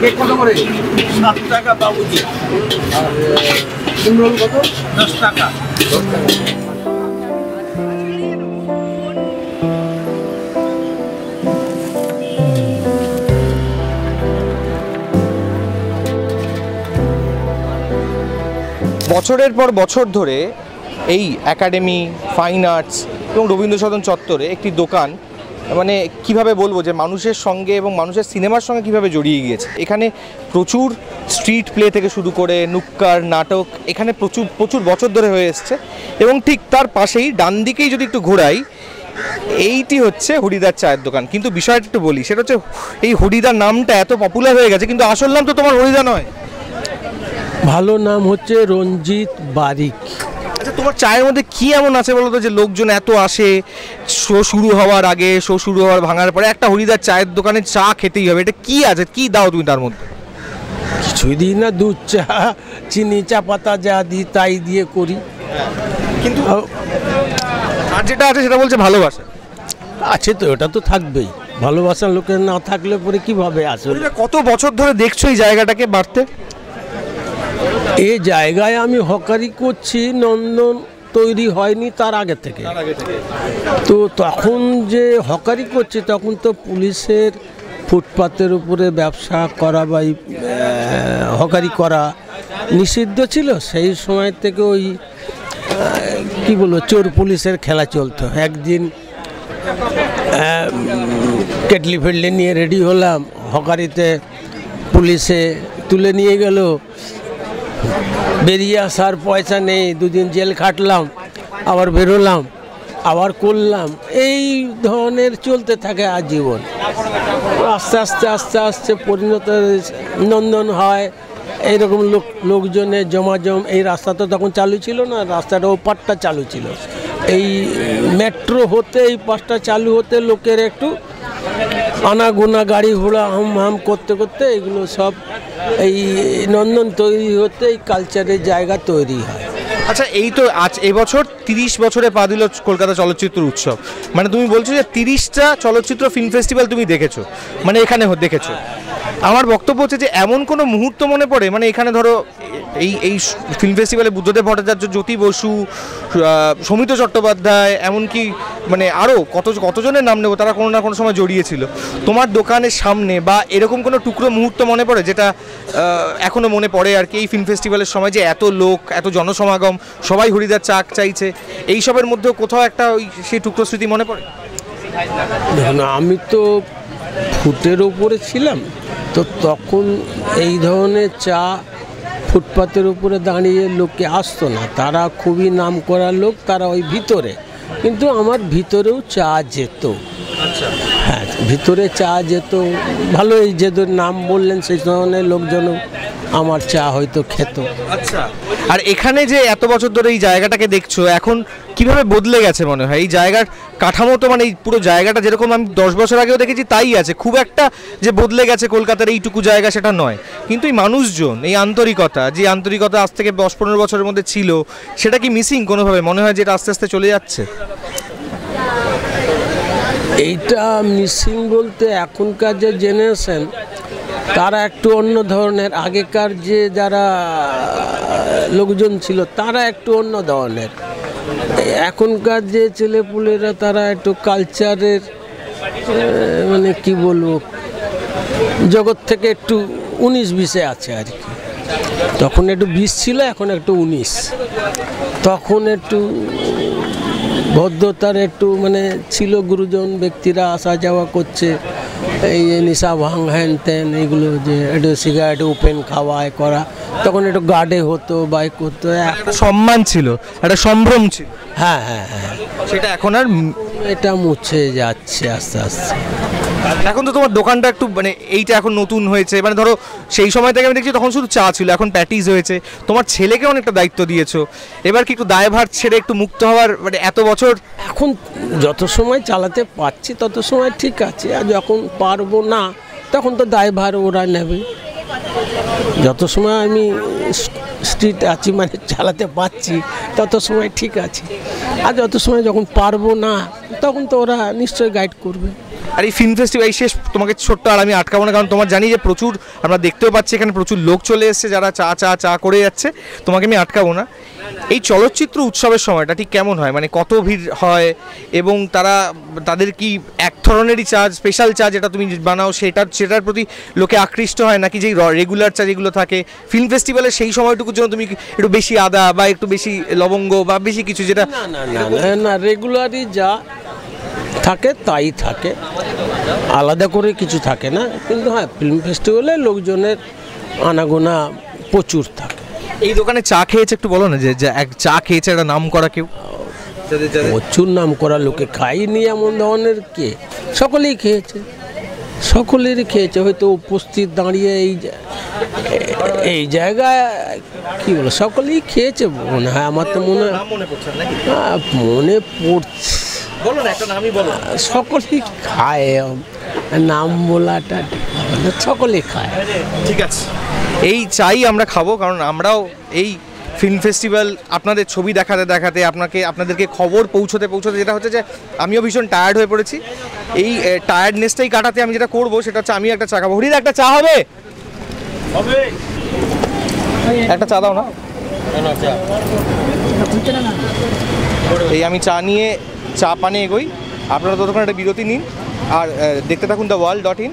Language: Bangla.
কেক কত করে? 7 টাকা বাবুজি। আর কুমড়োল কত? 10 টাকা। 10 টাকা। বছরের পর বছর ধরে এই একাডেমি, ফাইন আর্টস এবং রবীন্দ্র সদন চত্বরে একটি দোকান, মানে কিভাবে বলবো যে মানুষের সঙ্গে এবং মানুষের সিনেমার সঙ্গে কিভাবে জড়িয়ে গিয়েছে। এখানে প্রচুর স্ট্রিট প্লে থেকে শুরু করে নুক্কার নাটক এখানে প্রচুর বছর ধরে হয়ে এসছে। এবং ঠিক তার পাশেই ডান দিকেই যদি একটু ঘোরাই, এইটি হচ্ছে হরিদার চায়ের দোকান। কিন্তু বিষয়টা একটু বলি, সেটা হচ্ছে এই হরিদার নামটা এত পপুলার হয়ে গেছে, কিন্তু আসল নাম তো তোমার হরিদা নয়। ভালো নাম হচ্ছে রঞ্জিত বারিক। আচ্ছা, তোমার চায়ের মধ্যে কি এমন আছে বলো তো যে লোকজন এত আসে শো শুরু হওয়ার আগে, শো শুরু হওয়ার ভাঙার পরে একটা হরিদার চায়ের দোকানে চা খেতেই হবে? এটা কি আছে, কি দাও তুমি তার মধ্যে? কিছুই দিই না, দুধ চা, চিনি, চা পাতা যা দিই তাই দিয়ে করি। কিন্তু আর যেটা আছে সেটা বলছে ভালোবাসা আছে তো, ওটা তো থাকবেই। ভালোবাসার লোকের না থাকলে পরে কিভাবে আসলে। কত বছর ধরে দেখছো এই জায়গাটাকে বাড়তে? এই জায়গায় আমি হকারি করছি, নন্দন তৈরি হয়নি তার আগে থেকে। তো তখন যে হকারি করছি তখন তো পুলিশের ফুটপাতের উপরে ব্যবসা করা বা হকারি করা নিষিদ্ধ ছিল। সেই সময় থেকে ওই কি বলবো, চোর পুলিশের খেলা চলতো। একদিন কেটলি ফেটলি নিয়ে রেডি হলাম, হকারিতে পুলিশে তুলে নিয়ে গেল, বেরিয়ে আসার পয়সা নেই, দুদিন জেল খাটলাম, আবার বেরোলাম, আবার করলাম, এই ধরনের চলতে থাকে আজীবন। আস্তে আস্তে আস্তে আস্তে পরিণত নন্দন হয়, এইরকম লোকজনের জমাজম। এই রাস্তা তো তখন চালু ছিল না, রাস্তাটা ওপারটা চালু ছিল। এই মেট্রো হতে এই পাশটা চালু হতে লোকের একটু আনাগোনা, গাড়ি ঘোড়া হাম করতে করতে এগুলো সব এই নন্দন তৈরি হতে এই কালচারের জায়গা তৈরি হয়। আচ্ছা, এই তো আজ এবছর 30 বছরে পা দিল কলকাতা চলচ্চিত্র উৎসব। মানে তুমি বলছো যে 30টা চলচ্চিত্র ফিল্ম ফেস্টিভ্যাল তুমি দেখেছো, মানে এখানে দেখেছো। আমার বক্তব্য হচ্ছে যে এমন কোনো মুহূর্ত মনে পড়ে, মানে এখানে ধরো এই ফিল্ম ফেস্টিভ্যালে বুদ্ধদেব ভট্টাচার্য, জ্যোতি বসু, সৌমিত্র চট্টোপাধ্যায়, এমনকি মানে আরও কতজনের নাম নেব, তারা কোনো না কোনো সময় জড়িয়েছিল তোমার দোকানের সামনে। বা এরকম কোনো টুকরো মুহূর্ত মনে পড়ে যেটা এখনও মনে পড়ে আর কি, এই ফিল্ম ফেস্টিভ্যালের সময় যে এত লোক, এত জনসমাগম, সবাই হরিদার চা চাইছে, এইসবের মধ্যেও কোথাও একটা ওই সেই টুকরো স্মৃতি মনে পড়ে? দেখুন, আমি তো ফুটের ওপরে ছিলাম, তো তখন এই ধরনের চা ফুটপাতের উপরে দাঁড়িয়ে লোককে আসতো না। তারা খুবই নাম করা লোক, তারা ওই ভিতরে, কিন্তু আমার ভিতরেও চা যেত। আচ্ছা, হ্যাঁ, ভিতরে চা যেত ভালো। এই যে নাম বললেন সেই ধরনের লোকজনও আমার চা হয়তো খেত। আচ্ছা, আর এখানে যে এত বছর ধরে এই জায়গাটাকে দেখছো, এখন কিভাবে বদলে গেছে মনে হয়? এই জায়গার কাঠামো তো, মানে এই পুরো জায়গাটা যেরকম আমি 10 বছর আগেও দেখেছি তাই আছে, খুব একটা যে বদলে গেছে কলকাতার এইটুকু জায়গা সেটা নয়। কিন্তু এই মানুষজন, এই আন্তরিকতা, যে আন্তরিকতা আজ থেকে 10-15 বছরের মধ্যে ছিল, সেটা কি মিসিং কোনোভাবে? মনে হয় যে এটা আস্তে আস্তে চলে যাচ্ছে। এইটা মিসিং বলতে এখনকার যে জেনারেশন তারা একটু অন্য ধরনের, আগেকার যে যারা লোকজন ছিল তারা একটু অন্য ধরনের। এখনকার যে ছেলেপুলেরা তারা একটু কালচারের মানে কি বলবো, জগৎ থেকে একটু 19-20-এ আছে আর কি। তখন একটু 20 ছিল, এখন একটু 19। তখন একটু ভদ্রতার একটু মানে ছিল, গুরুজন ব্যক্তিরা আসা যাওয়া করছে, এই নিশা ভাঙ হ্যান ত্যান এইগুলো, যে একটু সিগারেট ওপেন খাওয়ায় করা, তখন একটু গার্ডে হতো, বাইক করতো, একটা সম্মান ছিল, একটা সম্ভ্রম ছিল। হ্যাঁ হ্যাঁ হ্যাঁ, সেটা এখন আর এটা মুছে যাচ্ছে আস্তে আস্তে। এখন তো তোমার দোকানটা একটু, মানে এইটা এখন নতুন হয়েছে, মানে ধরো সেই সময় থেকে আমি দেখছি তখন শুধু চা ছিল, এখন প্যাটিস হয়েছে, তোমার ছেলেকে অনেকটা দায়িত্ব দিয়েছো। এবার কি একটু দায়ভার ছেড়ে একটু মুক্ত হওয়ার, মানে এত বছর এখন যত সময় চালাতে পারছি তত সময় ঠিক আছে, আর যখন পারবো না তখন তো দায়ভার ওরা নেবে। যত সময় আমি স্ট্রিট আছি, মানে চালাতে পারছি, তত সময় ঠিক আছে, আর যত সময় যখন পারবো না তখন তো ওরা নিশ্চয়ই গাইড করবে। আর এই ফিল্ম ফেস্টিভ্যাল এই শেষ তোমাকে ছোট্ট, আর আমি আটকাবো না কারণ তোমার জানি যে প্রচুর আমরা দেখতেও পাচ্ছি এখানে প্রচুর লোক চলে এসছে যারা চা করে যাচ্ছে, তোমাকে আমি আটকাবো না। এই চলচ্চিত্র উৎসবের সময়টা ঠিক কেমন হয়, মানে কত ভিড় হয় এবং তাদের কি এক ধরনেরই চা, স্পেশাল চা যেটা তুমি বানাও সেটার প্রতি লোকে আকৃষ্ট হয়, নাকি যেই রেগুলার চা যেগুলো থাকে ফিল্ম ফেস্টিভ্যালে সেই সময়টুকুর জন্য তুমি একটু বেশি আদা বা একটু বেশি লবঙ্গ বা বেশি কিছু যেটা? না রেগুলারই যা থাকে তাই থাকে, আলাদা করে কিছু থাকে না। কিন্তু হ্যাঁ, ফিল্ম ফেস্টিভ্যালে লোকজনের আনাগোনা প্রচুর থাকে। এই দোকানে চা খেয়েছে একটু বলো না, যে এক চা খেয়েছে একটা নাম করা কেউ? প্রচুর নাম করা লোকে খায়নি এমন ধরনের কে, সকলেই খেয়েছে, সকলেরই খেয়েছে। হয়তো উপস্থিত দাঁড়িয়ে এই জায়গায় কি বলো সকলেই খেয়েছে মনে হয়, আমার তো মনে পড়ছে। সকলেই খায়, নাম বলাটা সকলেই খায়। ঠিক আছে, এই চাই আমরা খাবো, কারণ আমরাও এই ফিল্ম ফেস্টিভ্যাল আপনাদের ছবি দেখাতে আপনাদেরকে খবর পৌঁছতে যেটা হচ্ছে যে আমিও ভীষণ টায়ার্ড হয়ে পড়েছি। এই টায়ার্ডনেসটাই কাটাতে আমি যেটা করবো সেটা হচ্ছে আমি একটা চা খাবো। হরিদা একটা চা হবে? একটা চা দাও না। এই আমি চা নিয়ে চা পানে এগোই, আপনারা ততক্ষণ একটা বিরতি নিন আর দেখতে থাকুন দ্য ওয়ার্ল্ড.in।